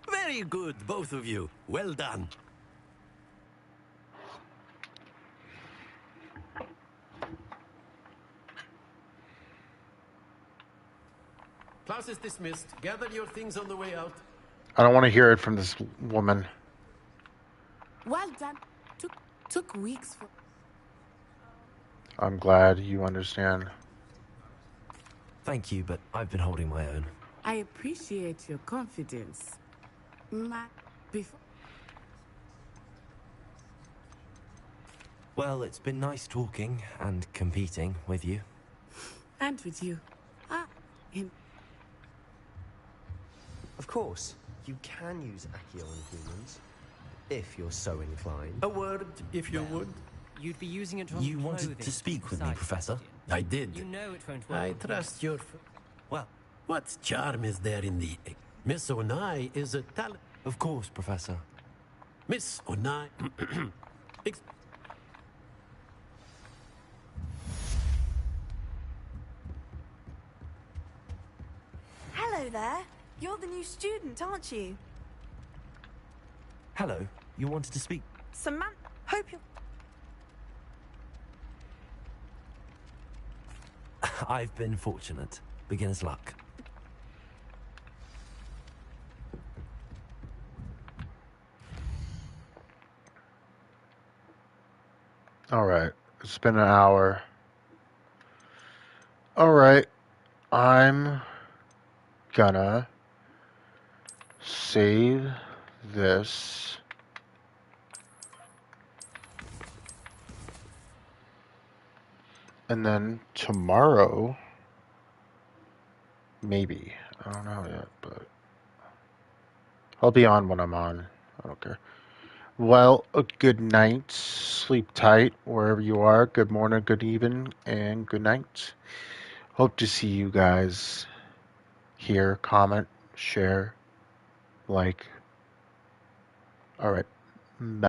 Very good, both of you. Well done. Class is dismissed. Gather your things on the way out. I don't want to hear it from this woman. Well done. Took weeks for... I'm glad you understand. Thank you, but I've been holding my own. I appreciate your confidence. Before... Well, it's been nice talking and competing with you. And with you. Of course, you can use Accio on humans, if you're so inclined. A word, if you would. You'd be using it on You wanted to speak with me, Professor? I did. You know it won't work. I trust your... Well, what charm is there in the... Miss Onai is a talent... Of course, Professor. Miss Onai... Hello there. You're the new student, aren't you? Hello. You wanted to speak? Samantha, hope you're... I've been fortunate. Beginner's luck. Alright. It's been an hour. Alright. I'm gonna save this. And then tomorrow, maybe. I don't know yet, but I'll be on when I'm on. I don't care. Well, a good night. Sleep tight wherever you are. Good morning, good evening, and good night. Hope to see you guys here. Comment, share, like. All right. Bye.